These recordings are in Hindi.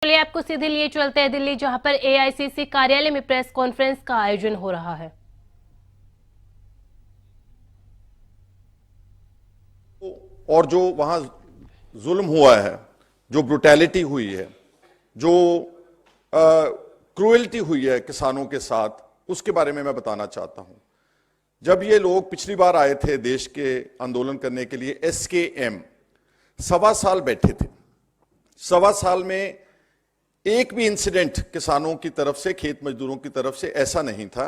चलिए आपको सीधे लिए चलते हैं दिल्ली, जहां पर एआईसीसी कार्यालय में प्रेस कॉन्फ्रेंस का आयोजन हो रहा है। और जो वहां जुल्म हुआ है, जो ब्रुटैलिटी हुई है, जो क्रूएल्टी हुई है किसानों के साथ, उसके बारे में मैं बताना चाहता हूं। जब ये लोग पिछली बार आए थे देश के आंदोलन करने के लिए, एसकेएम 1.25 साल बैठे थे। 1.25 साल में एक भी इंसिडेंट किसानों की तरफ से, खेत मजदूरों की तरफ से ऐसा नहीं था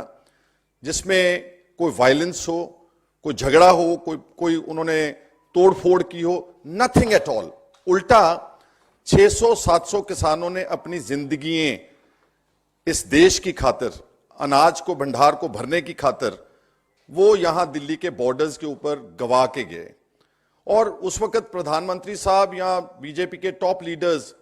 जिसमें कोई वायलेंस हो, कोई झगड़ा हो, कोई उन्होंने तोड़फोड़ की हो। Nothing at all. उल्टा 600-700 किसानों ने अपनी जिंदगियां इस देश की खातिर, अनाज को, भंडार को भरने की खातिर, वो यहां दिल्ली के बॉर्डर्स के ऊपर गवा के गए। और उस वक्त प्रधानमंत्री साहब या बीजेपी के टॉप लीडर्स,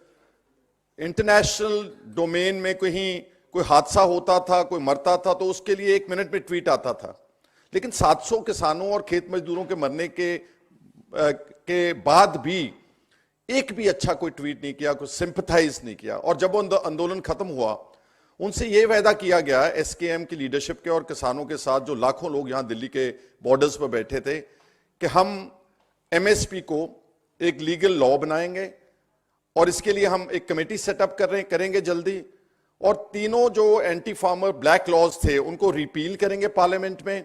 इंटरनेशनल डोमेन में कहीं कोई हादसा होता था, कोई मरता था, तो उसके लिए 1 मिनट में ट्वीट आता था। लेकिन 700 किसानों और खेत मजदूरों के मरने के बाद भी एक भी अच्छा कोई ट्वीट नहीं किया, कोई सिंपथाइज नहीं किया। और जब वो आंदोलन खत्म हुआ, उनसे यह वायदा किया गया एसकेएम की लीडरशिप के और किसानों के साथ, जो लाखों लोग यहां दिल्ली के बॉर्डर्स पर बैठे थे, कि हम एमएसपी को एक लीगल लॉ बनाएंगे और इसके लिए हम एक कमेटी सेटअप करेंगे जल्दी। और तीनों जो एंटी फार्मर ब्लैक लॉज थे उनको रिपील करेंगे पार्लियामेंट में।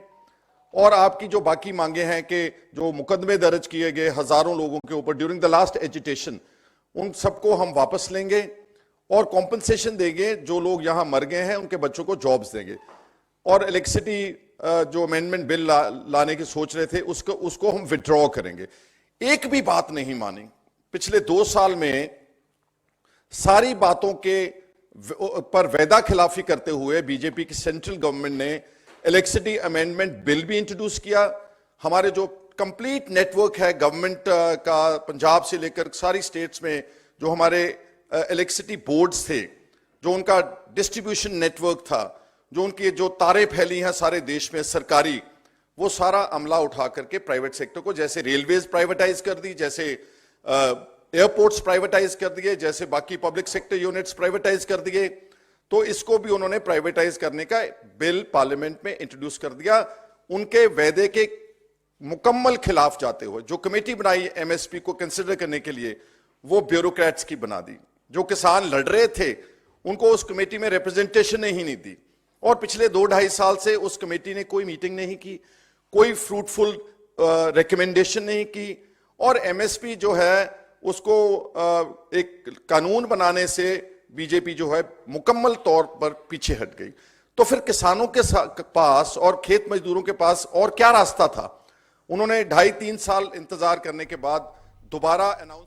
और आपकी जो बाकी मांगे हैं कि जो मुकदमे दर्ज किए गए हजारों लोगों के ऊपर ड्यूरिंग द लास्ट एजिटेशन, उन सबको हम वापस लेंगे और कॉम्पनसेशन देंगे। जो लोग यहां मर गए हैं उनके बच्चों को जॉब्स देंगे। और इलेक्ट्रिसिटी जो अमेंडमेंट बिल लाने की सोच रहे थे, उसको हम विड्रॉ करेंगे। एक भी बात नहीं मानी। पिछले 2 साल में सारी बातों के पर वायदा खिलाफी करते हुए बीजेपी की सेंट्रल गवर्नमेंट ने इलेक्ट्रिसिटी अमेंडमेंट बिल भी इंट्रोड्यूस किया। हमारे जो कंप्लीट नेटवर्क है गवर्नमेंट का, पंजाब से लेकर सारी स्टेट्स में जो हमारे इलेक्ट्रिसिटी बोर्ड्स थे, जो उनका डिस्ट्रीब्यूशन नेटवर्क था, जो उनकी जो तारें फैली हैं सारे देश में सरकारी, वो सारा अमला उठा करके प्राइवेट सेक्टर को, जैसे रेलवेज प्राइवेटाइज कर दी, जैसे एयरपोर्ट्स प्राइवेटाइज कर दिए, जैसे बाकी पब्लिक सेक्टर यूनिट्स प्राइवेटाइज कर दिए, तो इसको भी उन्होंने प्राइवेटाइज करने का बिल पार्लियामेंट में इंट्रोड्यूस कर दिया। उनके वायदे के मुकम्मल खिलाफ जाते हुए जो कमेटी बनाई एमएसपी को कंसिडर करने के लिए, वो ब्यूरोक्रेट्स की बना दी। जो किसान लड़ रहे थे उनको उस कमेटी में रिप्रेजेंटेशन ही नहीं दी। और पिछले 2-2.5 साल से उस कमेटी ने कोई मीटिंग नहीं की, कोई फ्रूटफुल रिकमेंडेशन नहीं की। और एमएसपी जो है उसको एक कानून बनाने से बीजेपी जो है मुकम्मल तौर पर पीछे हट गई। तो फिर किसानों के पास और खेत मजदूरों के पास और क्या रास्ता था? उन्होंने 2.5-3 साल इंतजार करने के बाद दोबारा अनाउंस